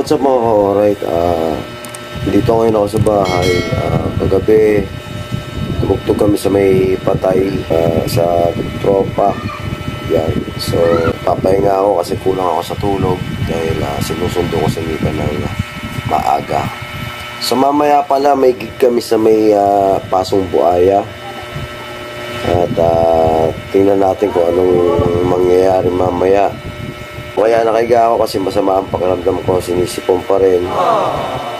What's up mga ka-alright? Dito ngayon ako sa bahay. Kagabi tumugtog kami sa may patay sa tropa. Yan. So papahinga ako kasi kulang ako sa tulog dahil sinusundo ko sa mitan ng maaga. So mamaya pala may gig kami sa may Pasong Buaya. At tingnan natin kung anong mangyayari mamaya. Kaya nakahiga ako kasi masama ang pakiramdam ko, sinisipon pa rin.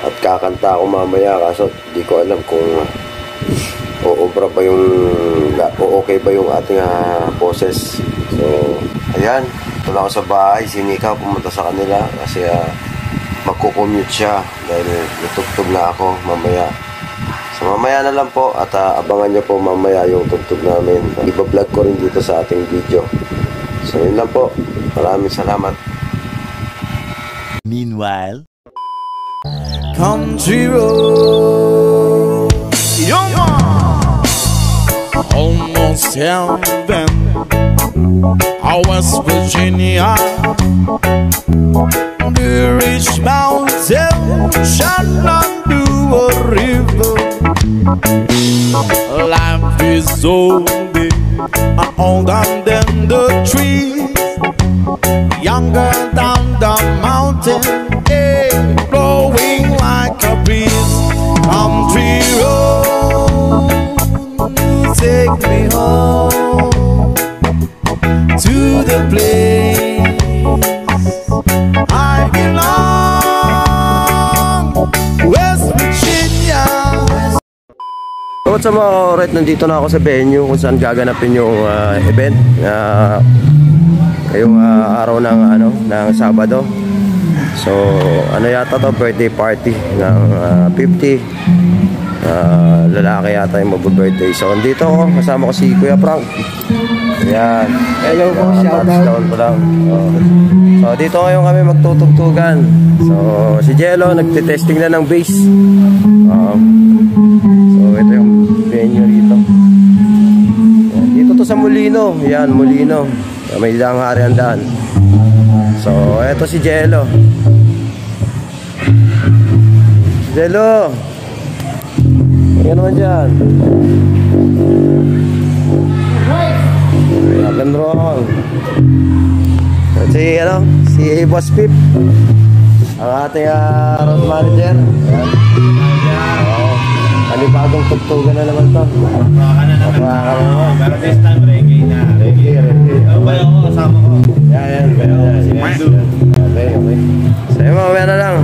At kakanta ako mamaya kaso di ko alam kung uubra ba yung okay ba yung ating boses. So ayan, tula ako sa bahay, sinika pumunta sa kanila kasi magkukommute siya dahil natugtog na ako mamaya. So mamaya na lang po at abangan nyo po mamaya yung tugtog namin. Iba-vlog ko rin dito sa ating video. So yun lang po. Maraming salamat. Meanwhile, country road, almost heaven, West Virginia, the rich mountain shall undo a river. Life is so big, older than the trees, younger down the mountain, blowing like a breeze. Country road, take me home to the place I belong, West Virginia. What's up mga ka-alright? Nandito na ako sa venue kung saan gaganapin yung event ngayong araw ng Sabado. So ano yata to, birthday party ng 50 lalaki yata yung mag-birthday. So andito ako, kasama ko si Kuya Frank. Ayan. Hello po, shout out. So dito ngayon kami magtutugtugan. So si Jello nagte-testing na ng bass. So ito yung venue dito. Dito to sa Molino. Yan, Molino. May daang hari ang daan. So ito si Jello. Jello, ano naman dyan? Rock and roll. Si Boss Pip, ang ating road manager. Panibagong tugtugan na naman to. Pero this time reggae na. Reggae. Wala ako, kasama ko. Yan. Si Mando. Okay. Sa'yo mamaya na lang.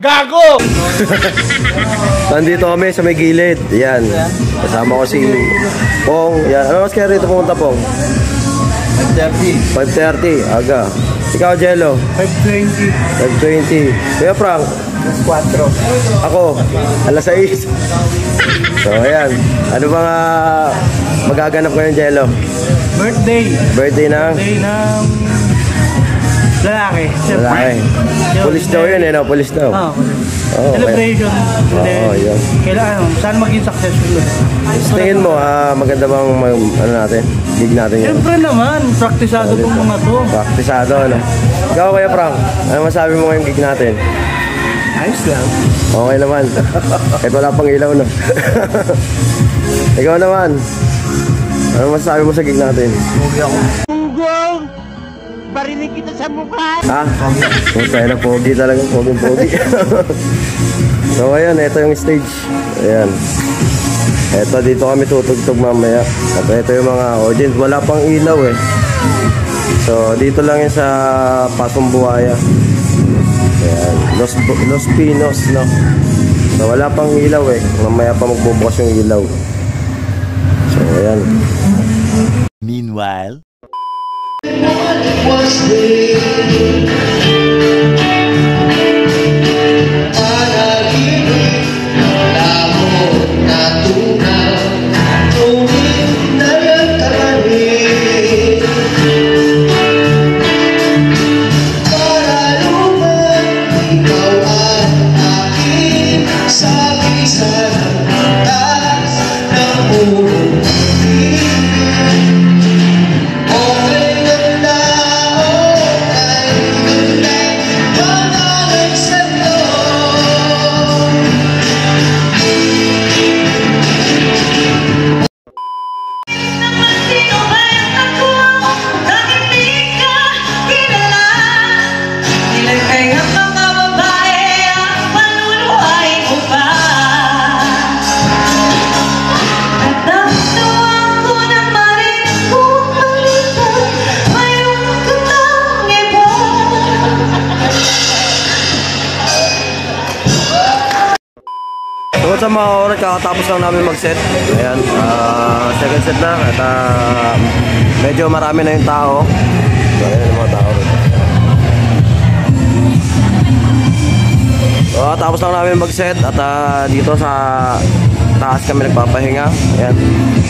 Gago! Nandito kami sa may gilid. Yan. Kasama ko si Pong. Yan. Ano mas kaya rito pumunta, Pong? 5:30. Aga. Ikaw, Jello? 5:20. 5:20. Kuya Frank? Alas 4. Ako? Alas 6. So, ayan. Ano bang magaganap ko yung Jello? Birthday ng lalaki. lalaki. Pulis daw yun no? Pulis daw. Celebration. Yun. Kailangan, saan maging successful? Tingin mo, maganda bang gig natin yun? Siyempre naman, praktisado itong mga to. Praktisado, ano? Ikaw, Kuya Frank, ano masabi mo ngayong gig natin? Ayos lang. Okay naman. Kahit wala pang ilaw, no? Ikaw naman, ano masasabi mo sa gig natin? Huwag ako. Barinig kita sa mukha. Masaya na pogi talaga. Pogi. So ayan, ito yung stage. Ayan. Ito dito kami tutugtog mamaya. At ito yung mga audience. Wala pang ilaw So dito lang yun sa Pasong Buaya. Ayan, Los Pinos, no? So, wala pang ilaw eh. Mamaya pa magbubukas yung ilaw. So, ayan. Meanwhile, Tungkol sa mga oras, kakatapos lang namin mag-set. Ayan, second set na. At medyo marami na yung tao. So, ayan yung mga tao rin. So, tapos lang namin mag-set. At dito sa taas kami nagpapahinga. Ayan.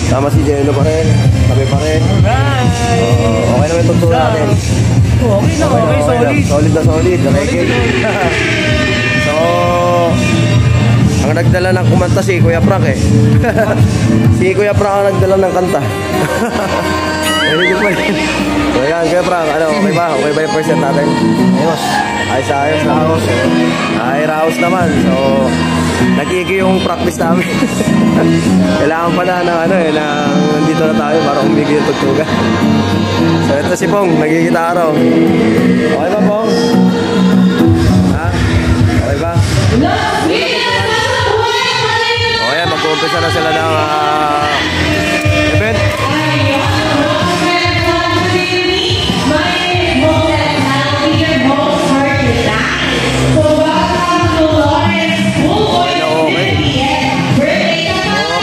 Tama si Jello pa rin. Kami pa rin. Okay naman yung tugtog natin. Okay na, okay, solid. Solid na solid. So, ang nagdala ng kumanta si Kuya Frank eh. Si Kuya Frank ang nagdala ng kanta. So yan, Kuya Frank, ano, okay ba? Okay ba yung first set natin? Ayos na. Ay, raos naman. So, nagiging yung practice namin. Kailangan pa na ng ano eh, nandito na tayo para umigil yung tugtugan. So ito si Pong, nagigitaro. Okay ba, Pong? Ha? Okay ba? Mag-uumpisa na sila ng event.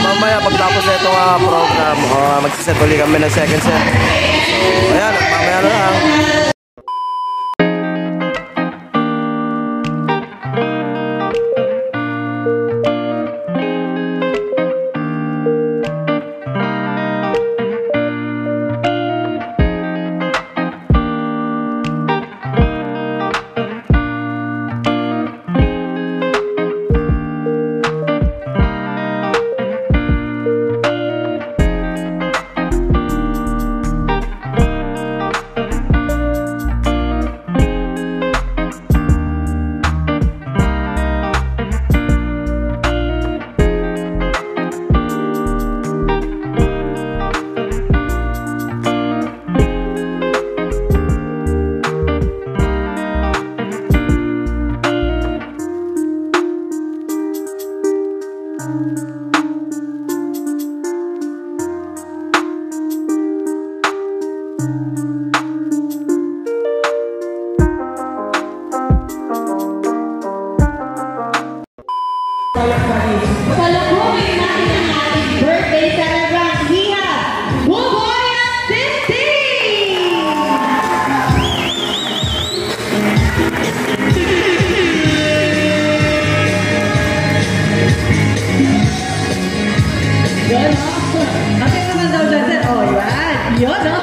Mamaya pagtapos na itong program, magsiset ulit kami ng second set. So, ayan, mamaya na lang. Salubungin natin ang ating birthday celebrant. We have Buboya City! Yan. Bakit naman daw dyan? Oh, yan. Yun, no?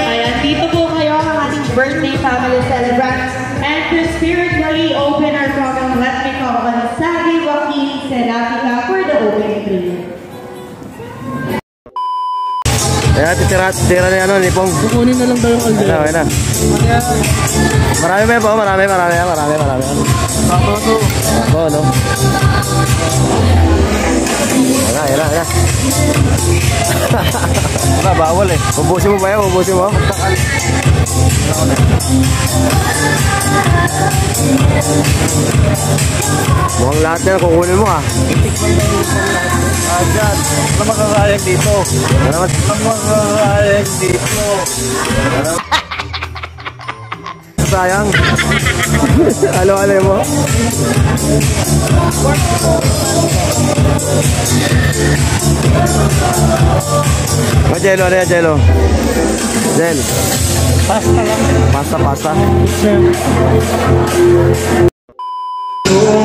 Ayan, dito po kayo ang ating birthday family celebrant. And to spiritually open our program, let me call on Sagi Joaquin Serafika for the opening prayer. Kaya titira na yan, ni Pong. Kukunin na lang daw yung kaldero. Ayun na. Marami ba po? Marami. Baka to. Oo, no? Ayan na. Wala, bawal eh. Ubusin mo ba yan? Ubusin mo? Mukhang lahat yan kukunin mo ah. Dyan. Wala makakayang dito. Wala makakayang dito. sayang. Halo-halo mo. Jello, ano yan, Jello? Jel. Pasta lang. Pasta.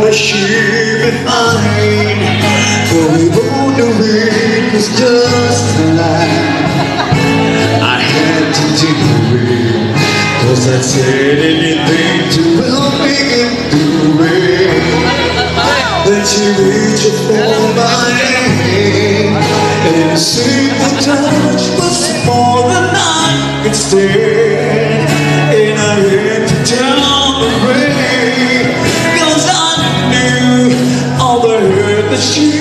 The ship behind, for we both knew it was just a lie. I had to do it, 'cause I said anything to help me get through it. Then she reached for my hand, and a simple touch was more than I could stand. And I had to tell the rain, 'cause I knew all the hurt that she